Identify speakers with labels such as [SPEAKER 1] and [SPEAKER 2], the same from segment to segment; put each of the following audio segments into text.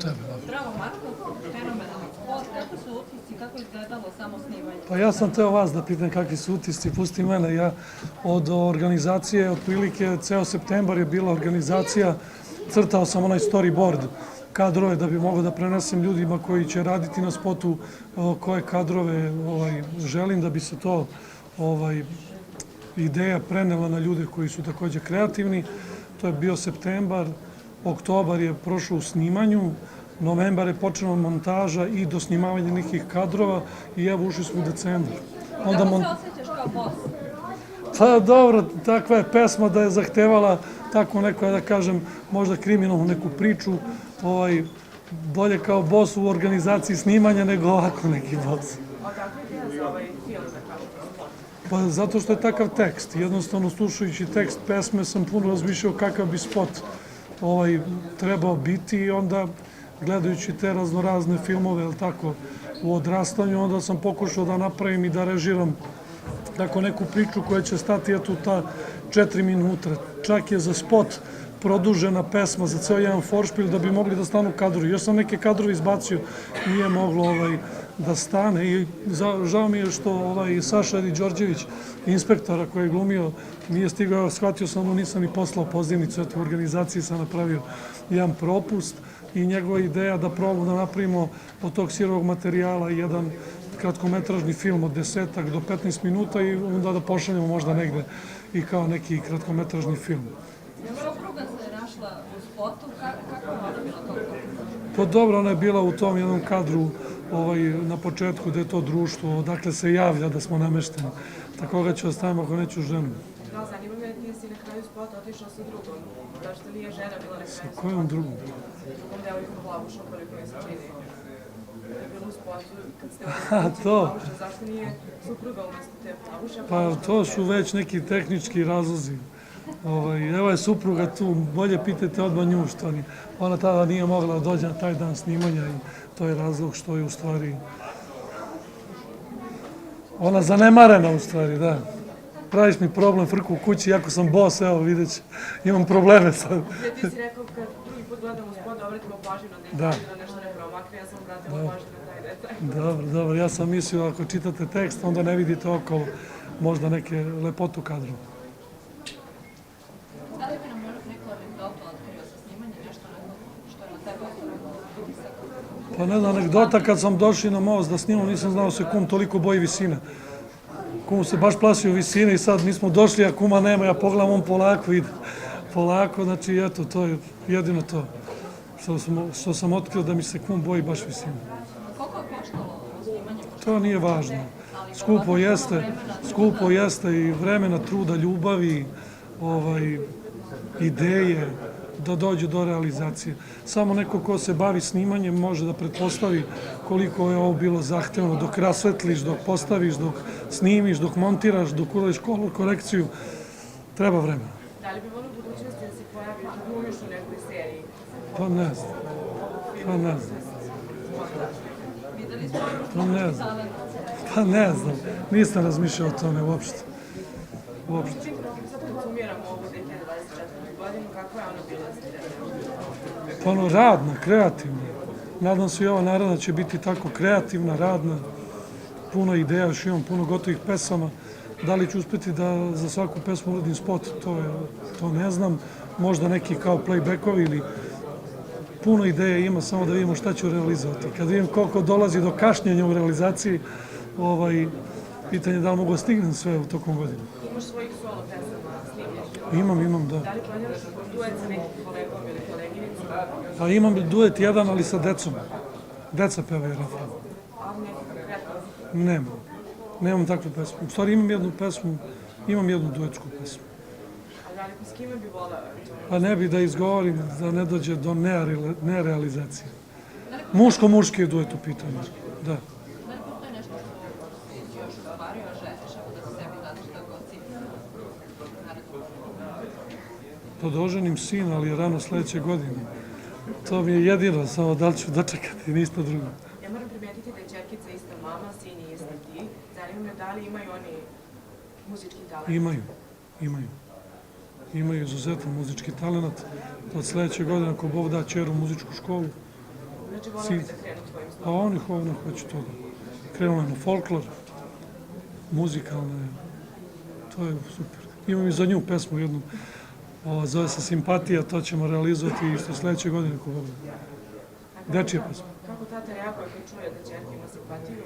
[SPEAKER 1] sebe.
[SPEAKER 2] Bravo Marko, fenomenalan spot. Kako su utisci, kako izgledalo samo snimanje?
[SPEAKER 1] Pa ja sam teo vas da pitam kakvi su utisci, pusti mene. Ja od organizacije, otprilike ceo septembar je bila organizacija, crtao sam onaj storyboard kadrove da bi mogao da prenesem ljudima koji će raditi na spotu koje kadrove želim da bi se to ideja prenela na ljude koji su takođe kreativni. To je bio septembar, oktobar je prošao u snimanju, novembar je počela montaža i do snimavanja nekih kadrova i evo ušli smo u decembar.
[SPEAKER 2] Kako se osjećaš kao boss?
[SPEAKER 1] Pa dobro, takva je pesma da je zahtevala tako neko, da kažem, možda kriminalnu neku priču, bolje kao boss u organizaciji snimanja nego ovako neki boss.
[SPEAKER 2] Odakle ideja za ovaj film da kažete?
[SPEAKER 1] Pa zato što je takav tekst. Jednostavno, slušajući tekst pesme sam puno razmišljao kakav bi spot trebao biti i onda gledajući te raznorazne filmove, jel tako, u odrastanju, onda sam pokušao da napravim i da režiram tako neku priču koja će stati eto ta 4 minuta. Čak je za spot produžena pesma za ceo jedan foršpil da bi mogli da stanu kadrovi. Još sam neke kadrove izbacio, nije moglo da stane i žao mi je što Saša Đorđević, inspektora koji je glumio, nije stigao, shvatio sam, nisam ni poslao pozivnicu, eto u organizaciji sam napravio jedan propust i njegova ideja da probamo da napravimo od tog sirovog materijala jedan kratkometražni film od 10 do 15 minuta i onda da pošaljemo možda negde i kao neki kratkometražni film.
[SPEAKER 2] Supruga se našla u spotu, kako je ona bila toliko?
[SPEAKER 1] Pa dobro, ona je bila u tom jednom kadru na početku gde je to društvo, odakle se javlja da smo namešteni. Tako ga ću ostaviti ako neću ženu.
[SPEAKER 3] Da, zanima me, ti si na kraju spota otišao sa drugom. Zašto nije žena bila na kraju spota?
[SPEAKER 1] Sa kojom drugom?
[SPEAKER 3] Drugom devojkom Plavušom, koliko mi se čini. Da je bilo u spotu, kad ste
[SPEAKER 1] to.
[SPEAKER 3] Zašto nije supruga umesto te Plavuša?
[SPEAKER 1] Pa to su već neki tehnički razlozi. Evo je supruga tu, bolje pitajte odmah nju što ona tada nije mogla da dođe na taj dan snimanja i to je razlog što je u stvari ona zanemarena u stvari, da. Praviš mi problem, frku u kući, iako sam boss, evo vidjet ću, imam probleme sad.
[SPEAKER 3] Ti si rekao kad drugi put gledamo spot, da obratimo pažnju na detalje, da nešto ne promakne, ja sam obratila pažnju na taj detalj.
[SPEAKER 1] Dobro, ja sam mislio ako čitate tekst, onda ne vidite okolo možda neke lepotu kadru.
[SPEAKER 2] Da li bi nam neku anegdotu otkrio sa snimanja, nešto što je na tebe utisak?
[SPEAKER 1] Pa ne znam, anegdota kad sam došli na most da snimam, nisam znao se kum toliko boji visine. Kum se baš plašio visine i sad mi smo došli, a kuma nema, ja pogledam, on polako ide. Polako, znači eto, to je jedino to što sam otkrio da mi se kum boji baš visine.
[SPEAKER 2] Koliko je koštalo snimanje?
[SPEAKER 1] To nije važno. Skupo jeste i vremena, truda, ljubavi, ideje da dođe do realizacije. Samo neko ko se bavi snimanjem može da pretpostavi koliko je ovo bilo zahtevno dok rasvetliš, dok postaviš, dok snimiš, dok montiraš, dok uradiš kolor korekciju. Treba vremena.
[SPEAKER 3] Da li bi volio u budućnosti da se pojavi da glumiš u nekoj seriji?
[SPEAKER 1] Pa ne znam.
[SPEAKER 2] Videli smo
[SPEAKER 1] Pa ne znam. Pa ne znam. Nisam razmišljao o tome uopšte. Uopšte.
[SPEAKER 3] Sad kad sumiramo ovu 2024. godinu, kako je ona bila za tebe?
[SPEAKER 1] Pa ono, radna, kreativna. Nadam se i ova naravno će biti tako kreativna, radna, puno ideja, još imam puno gotovih pesama. Da li ću uspeti da za svaku pesmu uradim spot, to ne znam. Možda neki kao playbackovi ili puno ideja ima, samo da vidimo šta ću realizovati. Kad vidim koliko dolazi do kašnjenja u realizaciji, pitanje je da li mogu da stignem sve u tokom godine.
[SPEAKER 3] Imaš svojih solo pesama, snimljaš?
[SPEAKER 1] Imam, da.
[SPEAKER 3] Da li planiraš duet sa nekim kolegom ili koleginicom?
[SPEAKER 1] Pa imam duet jedan, ali sa decom. Deca pevaju refren.
[SPEAKER 3] A neki konkretno?
[SPEAKER 1] Nemam takvu pesmu. U stvari imam jednu pesmu, imam jednu duetsku pesmu.
[SPEAKER 3] Ali s kime bi volao?
[SPEAKER 1] Pa ne bi da izgovorim da ne dođe do nerealizacije. Muško-muški je duet u pitanju, da.
[SPEAKER 2] Da li postoji nešto što si još ostvario, a želiš ako da se sebi dadaš tako cilj?
[SPEAKER 1] Pa da oženim sin, ali rano sledeće godine. To mi je jedino, samo da li ću dočekati, ništa drugo.
[SPEAKER 3] Ja moram primetiti da je čerkica ista mama, sin je ista ti. Zanima me da li imaju oni muzički talent?
[SPEAKER 1] Imaju izuzetan muzički talent. Od sledeće godine, ako Bog da ćeru muzičku školu,
[SPEAKER 3] Znači, volao bi da krenu tvojim
[SPEAKER 1] A
[SPEAKER 3] stopom.
[SPEAKER 1] oni hoće to da krenula na folklor, muzikalne, to je super. Imam i za nju pesmu jednu, zove se Simpatija, to ćemo realizovati isto sledeće godine ako Bog da. Dečija pesma.
[SPEAKER 3] Kako tata reaguje kad čuje da ćerka ima simpatiju?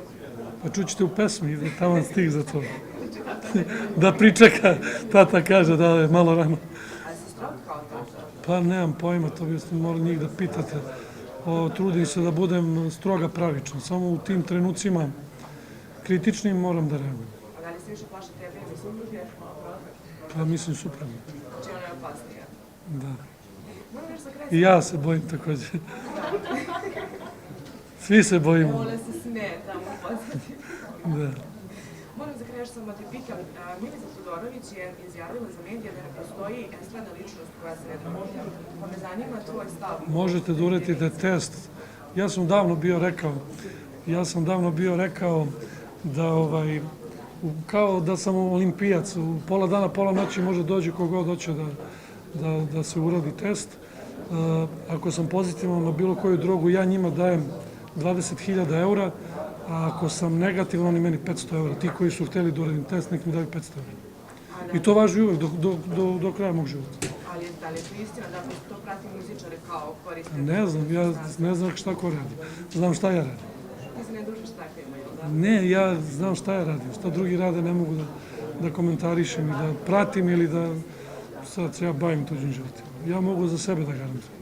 [SPEAKER 1] Pa čućete u pesmi, ide tamo stih za to. Da pričeka, tata kaže da je malo rano.
[SPEAKER 3] Ali si strog kao tata?
[SPEAKER 1] Pa nemam pojma, to biste morali njih da pitate. Trudim se da budem stroga pravičan, samo u tim trenucima kritičnim moram da reagujem.
[SPEAKER 3] A da li se više plaši tebe ili supruge?
[SPEAKER 1] Pa mislim suprotno.
[SPEAKER 3] Znači, ona je opasnija.
[SPEAKER 1] Da.
[SPEAKER 3] Moram još za kraj.
[SPEAKER 1] I ja se bojim takođe. Svi se bojimo.
[SPEAKER 3] Ona se smeje tamo u pozadini.
[SPEAKER 1] Da.
[SPEAKER 3] Moram za kraj još samo da te pitam. Milica Todorović je izjavila za medije da ne postoji estradna ličnost koja se ne domoljava. Pa me zanima tvoj stav.
[SPEAKER 1] Možete da uradite test. Ja sam davno bio rekao da kao da sam olimpijac, u pola dana, pola noći može dođe kogod hoće da se uradi test. Ako sam pozitivan na bilo koju drogu, ja njima dajem 20.000 eura, a ako sam negativan, oni meni 500 eura. Ti koji su hteli da uradim test, nek mi daju 500 eura. I to važi uvek, do kraja mog života.
[SPEAKER 3] Ali da li je to istina da to prati muzičare kao koriste?
[SPEAKER 1] Ne znam, ja ne znam šta ko radi. Znam šta ja radim.
[SPEAKER 3] Ti se ne družiš s takvima, jel da?
[SPEAKER 1] Ne, ja znam šta ja radim. Šta drugi rade ne mogu da komentarišem i da pratim ili da sad se ja bavim tuđim životima. Ja mogu za sebe da garantujem.